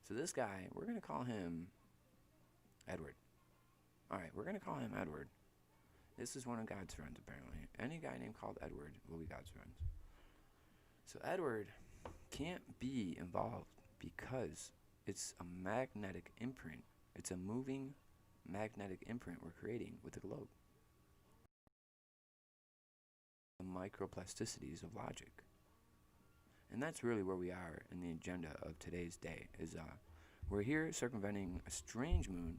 So this guy, we're going to call him Edward. Alright, we're going to call him Edward. This is one of God's friends, apparently. Any guy named called Edward will be God's friend. So Edward can't be involved because it's a magnetic imprint. It's a moving magnetic imprint we're creating with the globe. The microplasticities of logic. And that's really where we are in the agenda of today's day. We're here circumventing a strange moon.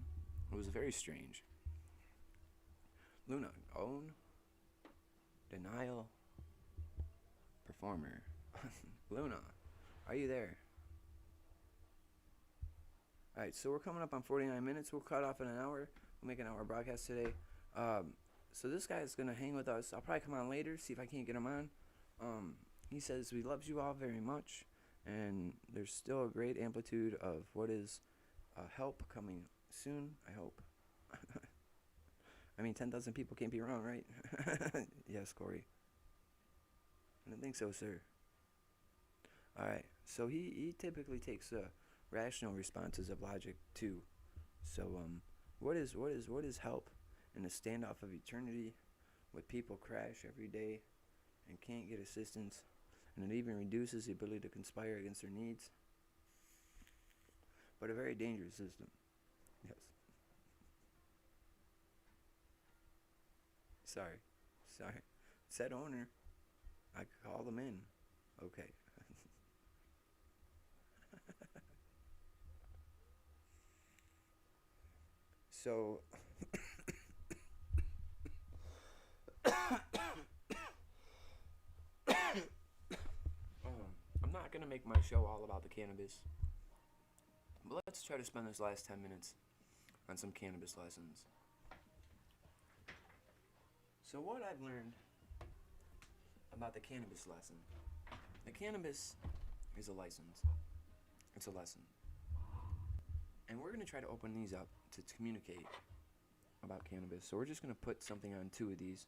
It was very strange. Luna, own, denial, performer. Luna, are you there? Alright, so we're coming up on 49 minutes. We'll cut off in an hour. We'll make an hour broadcast today. So this guy is going to hang with us. I'll probably come on later, see if I can't get him on. He says he loves you all very much. And there's still a great amplitude of what is help coming soon, I hope. I mean, 10,000 people can't be wrong, right? Yes, Corey. I don't think so, sir. Alright, so he typically takes rational responses of logic too. So what is help in the standoff of eternity, with people crash every day and can't get assistance, and it even reduces the ability to conspire against their needs? But a very dangerous system. Yes. Sorry. Said owner. I could call them in. Okay. So I'm not gonna make my show all about the cannabis, but let's try to spend this last 10 minutes on some cannabis lessons. So what I've learned about the cannabis lesson. The cannabis is a license. It's a lesson. And we're going to try to open these up to communicate about cannabis. So we're just going to put something on 2 of these.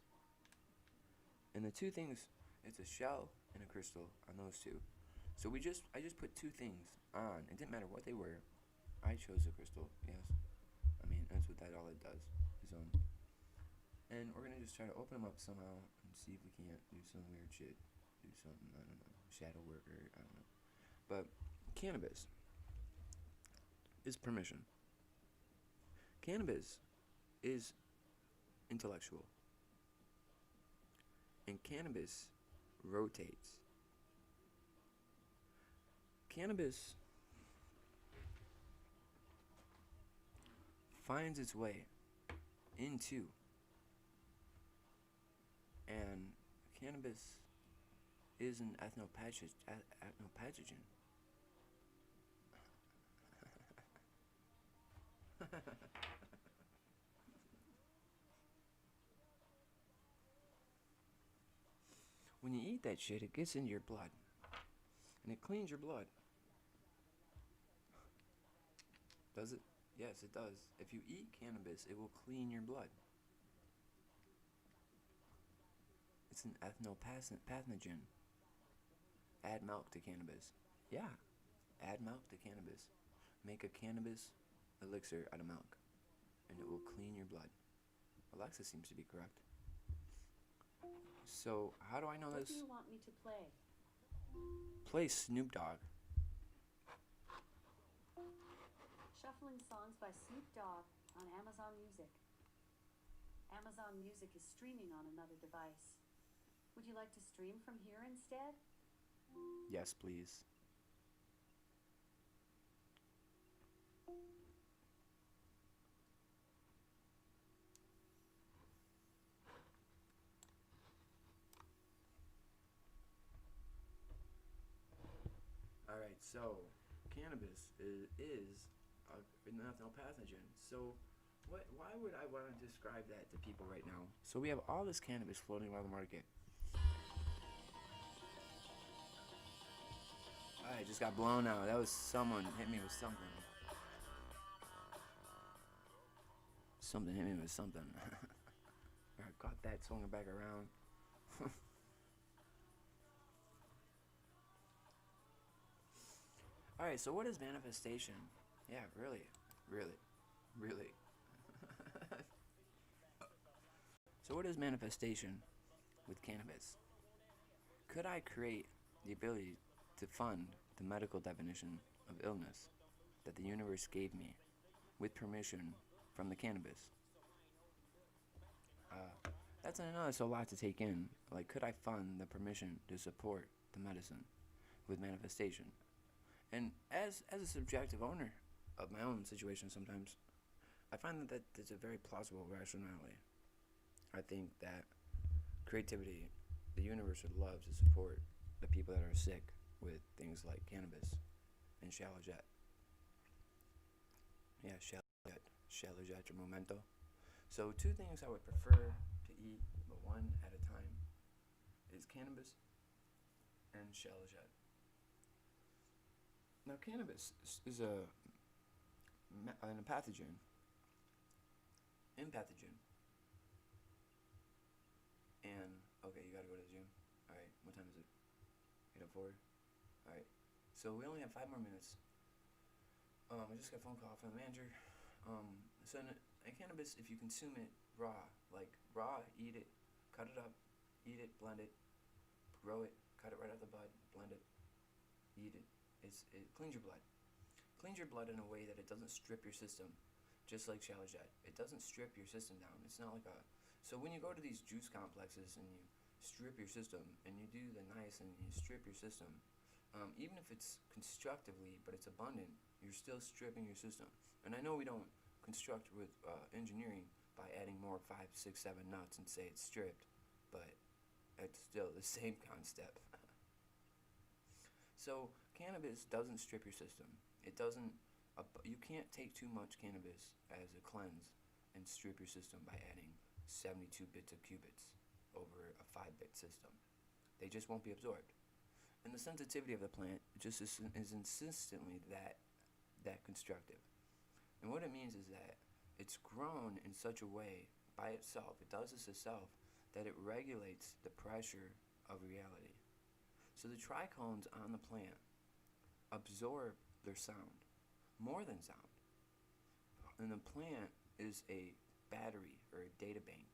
And the 2 things, it's a shell and a crystal on those 2. So I just put 2 things on. It didn't matter what they were. I chose the crystal, yes. I mean, that's what all it does is on. And we're going to just try to open them up somehow and see if we can't do some weird shit. Do something, I don't know, shadow work or I don't know. But cannabis is permission. Cannabis is intellectual. And cannabis rotates. Cannabis finds its way into, and cannabis is an ethnopathogen. When you eat that shit, it gets into your blood. And it cleans your blood. Does it? Yes, it does. If you eat cannabis, it will clean your blood. It's an ethnopathogen. Add milk to cannabis. Yeah, add milk to cannabis. Make a cannabis elixir out of milk, and it will clean your blood. Alexa seems to be correct. So, how do I know What this? do you want me to play? Play Snoop Dogg. Shuffling songs by Snoop Dogg on Amazon Music. Amazon Music is streaming on another device. Would you like to stream from here instead? Yes, please. Alright, so cannabis is an ethnopathogen. So why would I want to describe that to people right now? So we have all this cannabis floating around the market. I just got blown out. That was someone hit me with something. Something hit me with something. I got that, swung it back around. Alright, so what is manifestation? Yeah, really. So what is manifestation with cannabis? Could I create the ability to fund the medical definition of illness that the universe gave me with permission from the cannabis? That's a lot to take in. Like, could I fund the permission to support the medicine with manifestation? And as a subjective owner of my own situation sometimes, I find that there's a very plausible rationality. I think that creativity, the universe would love to support the people that are sick with things like cannabis and shalojet. Yeah, shalojet or momento. So 2 things I would prefer to eat, but one at a time, is cannabis and shalojet. Now, cannabis is a and a pathogen, impathogen, and okay, you gotta go to the gym. All right, what time is it? 8:04. All right, so we only have 5 more minutes. I just got a phone call from the manager. So in cannabis, if you consume it raw, like raw, eat it, cut it up, eat it, blend it, grow it, cut it right out the bud, blend it, eat it. It cleans your blood. Cleans your blood in a way that it doesn't strip your system, just like Shalajet. It doesn't strip your system down. It's not like a. So when you go to these juice complexes and you strip your system, and you do the nice and you strip your system, even if it's constructively, but it's abundant, you're still stripping your system. And I know we don't construct with engineering by adding more 5, 6, 7 nuts and say it's stripped, but it's still the same concept. So cannabis doesn't strip your system. It doesn't. You can't take too much cannabis as a cleanse and strip your system by adding 72 bits of qubits over a 5-bit system. They just won't be absorbed. And the sensitivity of the plant just is insistently that constructive. And what it means is that it's grown in such a way by itself, it does this itself, that it regulates the pressure of reality. So the trichomes on the plant absorb their sound, more than sound. And the plant is a battery or a data bank.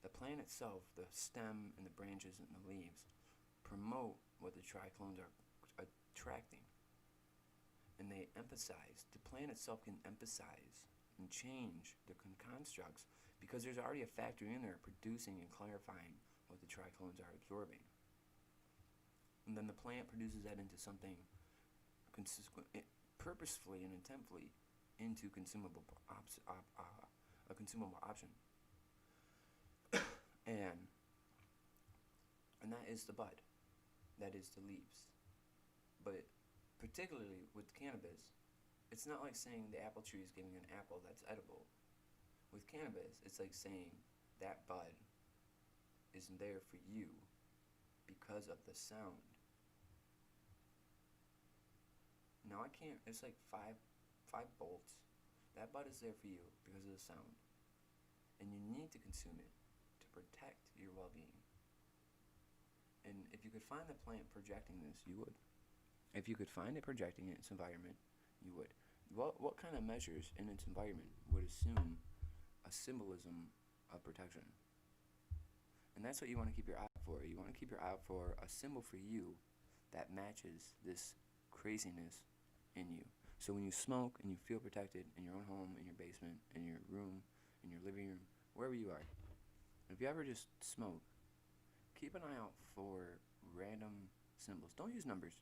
The plant itself, the stem and the branches and the leaves, promote what the trichomes are attracting. And they emphasize, the plant itself can emphasize and change the constructs because there's already a factory in there producing and clarifying what the trichomes are absorbing. And then the plant produces that into something purposefully and intentfully into a consumable option. and that is the bud. That is the leaves. But particularly with cannabis, it's not like saying the apple tree is giving you an apple that's edible. With cannabis, it's like saying that bud is there for you because of the sound. Now I can't, it's like five bolts. That bud is there for you because of the sound. And you need to consume it to protect your well-being. And if you could find the plant projecting this, you would. If you could find it projecting in its environment, you would. What kind of measures in its environment would assume a symbolism of protection? And that's what you want to keep your eye out for. You want to keep your eye out for a symbol for you that matches this craziness in you. So when you smoke and you feel protected in your own home, in your basement, in your room, in your living room, wherever you are, if you ever just smoke, keep an eye out for random symbols. Don't use numbers.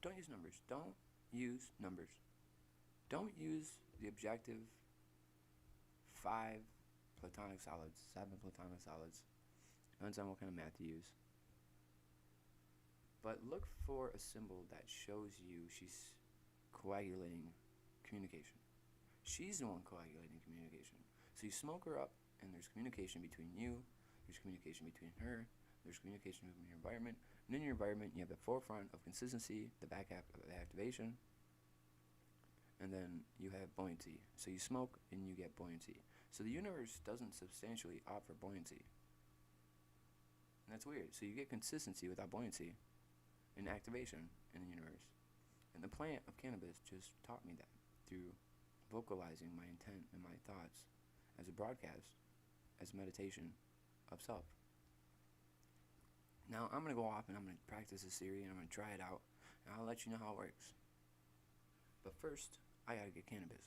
Don't use numbers. Don't use numbers. Don't use the objective 5 platonic solids, 7 platonic solids. Depends on what kind of math you use. But look for a symbol that shows you she's coagulating communication. She's the one coagulating communication. So you smoke her up, and there's communication between you, there's communication between her, there's communication between your environment, and in your environment you have the forefront of consistency, the back half of activation, and then you have buoyancy. So you smoke and you get buoyancy. So the universe doesn't substantially offer buoyancy. And that's weird. So you get consistency without buoyancy and activation in the universe. And the plant of cannabis just taught me that through vocalizing my intent and my thoughts as a broadcast, as meditation of self. Now I'm going to go off and I'm going to practice this theory and I'm going to try it out. And I'll let you know how it works. But first, I got to get cannabis.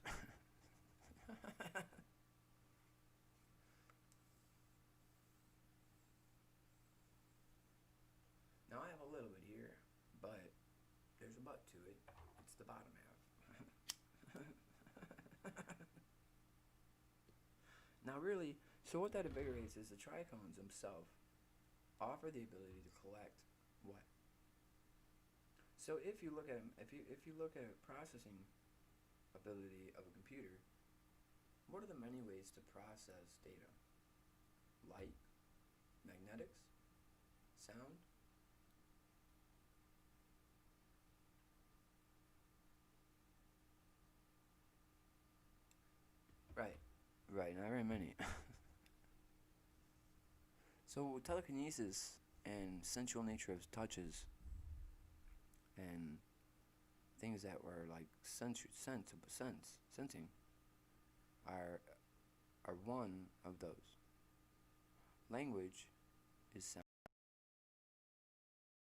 Now I have a little bit here, but there's a but to it. It's the bottom half. Now really, so what that invigorates is the trichomes themselves offer the ability to collect what? So if you look at a processing ability of a computer, what are the many ways to process data? Light, magnetics, sound. not very many. So telekinesis and sensual nature of touches and things that were like sensing are one of those. Language is sound.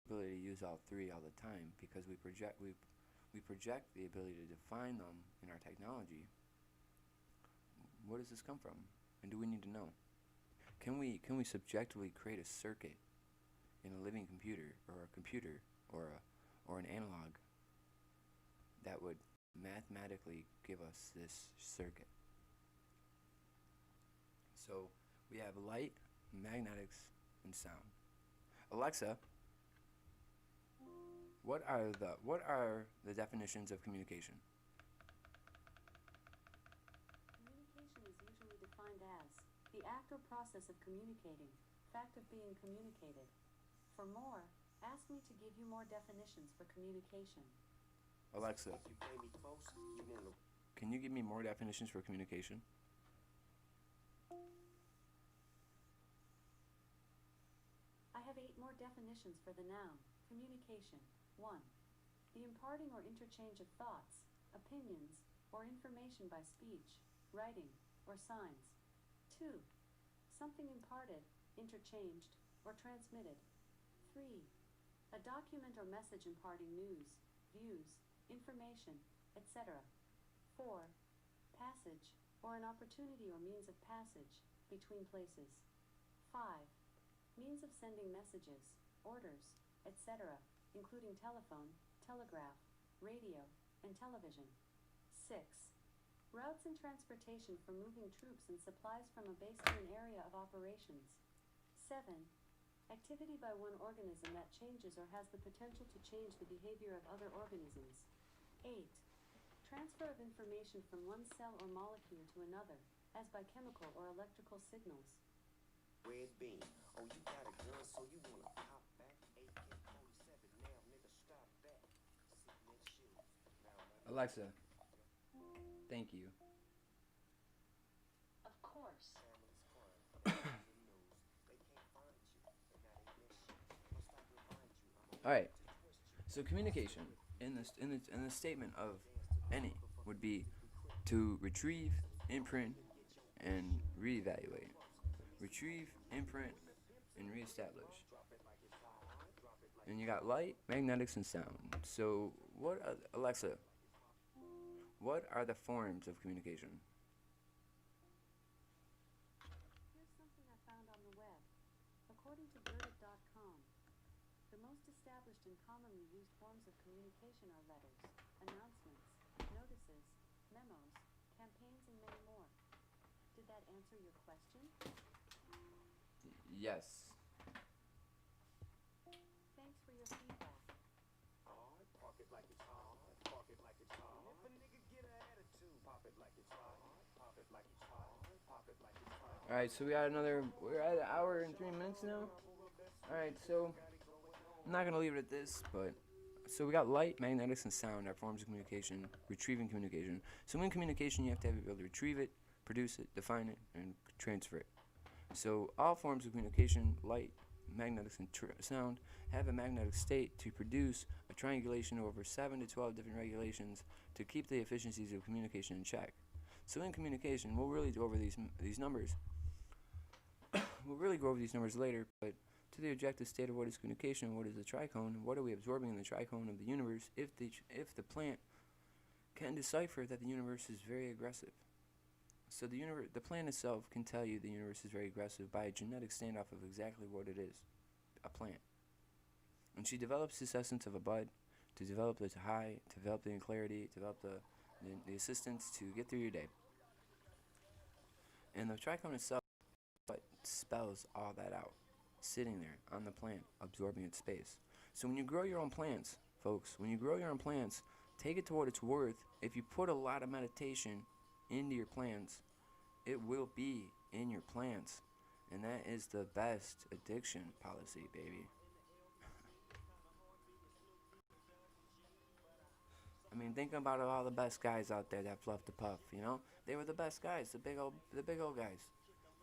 Ability to use all three all the time because we project the ability to define them in our technology. Where does this come from? And do we need to know? Can we subjectively create a circuit in a living computer or an analog that would mathematically give us this circuit? So we have light, magnetics, and sound. Alexa, what are the definitions of communication? Communication is usually defined as the act or process of communicating, fact of being communicated. For more, ask me to give you more definitions for communication. Alexa, can you give me more definitions for communication? I have 8 more definitions for the noun, communication. 1. The imparting or interchange of thoughts, opinions, or information by speech, writing, or signs. 2. Something imparted, interchanged, or transmitted. 3. A document or message imparting news, views, information, etc. 4. Passage, or an opportunity or means of passage, between places. 5. Means of sending messages, orders, etc., including telephone, telegraph, radio, and television. 6. Routes and transportation for moving troops and supplies from a base to an area of operations. 7. Activity by one organism that changes or has the potential to change the behavior of other organisms. 8. Transfer of information from one cell or molecule to another, as by chemical or electrical signals. Red bean. Oh, you got a gun, so you wanna pop back? AK-47, now nigga, stop that. Cement shoes. Now, Alexa, thank you. Of course. family's crime. The news. They can't find you, and now they miss you. I'ma stop remind you. I'm All right. So communication in the statement of any would be to retrieve, imprint, and reevaluate. Retrieve, imprint, and reestablish. And you got light, magnetics, and sound. So Alexa, what are the forms of communication? Here's something I found on the web. According to Verdict.com, the most established and commonly used forms of communication are letters, announcements, notices, memos, campaigns, and many more. Did that answer your question? Yes. Thanks for your feedback. hard, park it like it's hard, park it like it's hard. If a nigga get an attitude, pop it like it's hard, pop it like it's hard, pop it like it's hard. All right. So we're at an hour and 3 minutes now. All right. So I'm not gonna leave it at this, but so we got light, magnetics, and sound are forms of communication, retrieving communication. So in communication, you have to have the ability to retrieve it, produce it, define it, and transfer it. So all forms of communication, light, magnetics, and sound, have a magnetic state to produce a triangulation of over 7 to 12 different regulations to keep the efficiencies of communication in check. So in communication, we'll really go over these numbers. We'll really go over these numbers later, but to the objective state of what is communication, what is the trichome, what are we absorbing in the trichome of the universe if the plant can decipher that the universe is very aggressive. So the plant itself can tell you the universe is very aggressive by a genetic standoff of exactly what it is, a plant. And she develops this essence of a bud to develop the high, to develop the clarity, to develop the assistance to get through your day. And the trichome itself spells all that out, sitting there on the plant, absorbing its space. So when you grow your own plants, folks, take it to what it's worth. If you put a lot of meditation into your plants, it will be in your plants. And that is the best addiction policy, baby. I mean, think about all the best guys out there that fluff the puff, you know? They were the best guys, the big old guys,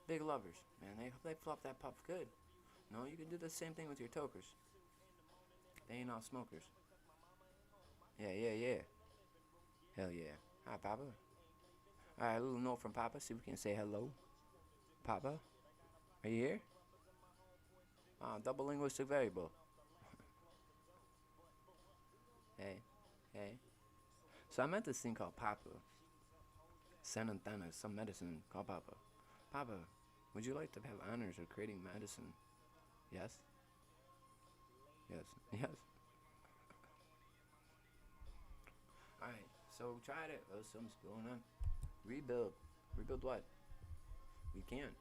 big lovers. Man, they fluff that puff good. No, you can do the same thing with your tokers. They ain't all smokers. Yeah, yeah, yeah. Hell yeah. Hi, Papa. Alright, a little note from Papa. See if we can say hello. Papa, are you here? Double linguistic variable. Hey, hey. So I met this thing called Papa. San Antonio, some medicine called Papa. Papa, would you like to have honors of creating medicine? Yes? Yes. Yes. Alright, so try it. Oh, something's going on. Rebuild. Rebuild what? We can't.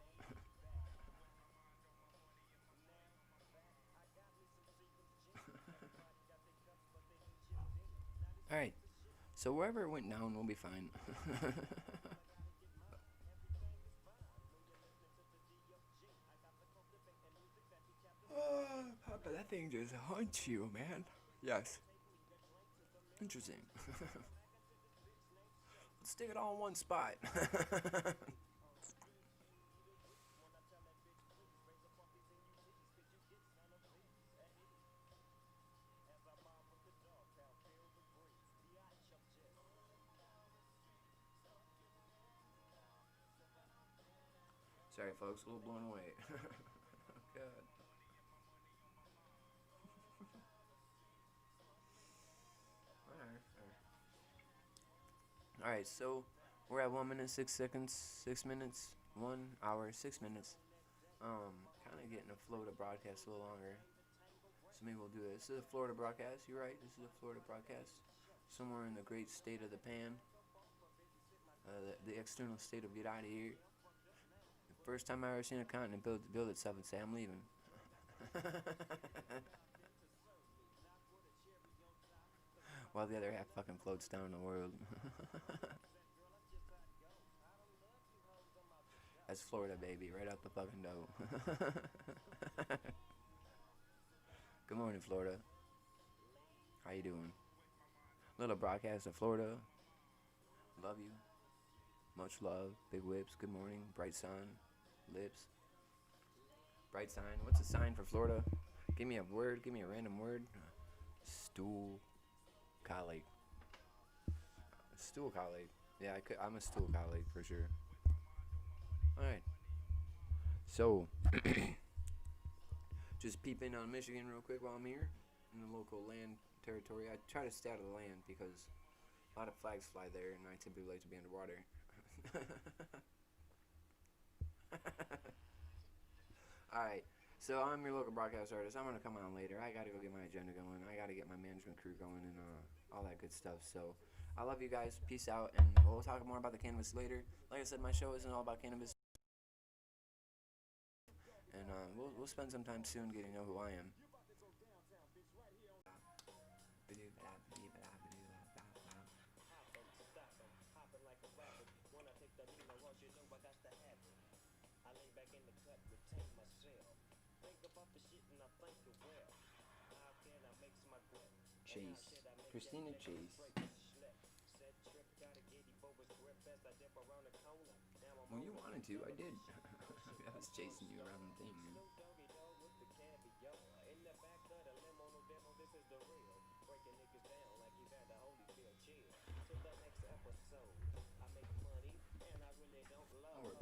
Alright, so wherever it went down, we'll be fine. Oh, Papa, that thing just haunts you, man. Yes. Interesting. Let's stick it all in one spot. Sorry, folks, a little blown away. Oh, God. Alright, so we're at 1 minute 6 seconds, 6 minutes, 1 hour 6 minutes. Kind of getting a flow to broadcast a little longer. So maybe we'll do this. This is a Florida broadcast. You're right. This is a Florida broadcast. Somewhere in the great state of the pan. The external state of get out of here. The first time I ever seen a continent build itself and say I'm leaving. While the other half fucking floats down the world. That's Florida, baby, right out the fucking dough. Good morning, Florida. How you doing? Little broadcast of Florida. Love you. Much love. Big whips. Good morning. Bright sun. Lips. Bright sign. What's a sign for Florida? Give me a word. Give me a random word. Stool. Colleague. Stool colleague. Yeah, I'm a stool colleague for sure. Alright. So, just peep in on Michigan real quick while I'm here in the local land territory. I try to stay out of the land because a lot of flags fly there and I typically like to be underwater. Alright, so I'm your local broadcast artist. I'm going to come on later. I got to go get my agenda going. I got to get my management crew going and all that good stuff. So, I love you guys. Peace out, and we'll talk more about the cannabis later. Like I said, my show isn't all about cannabis. And we'll spend some time soon getting to know who I am. Chase. Christina Chase. When you wanted to, I did. I was chasing you around the thing, man. Oh, we're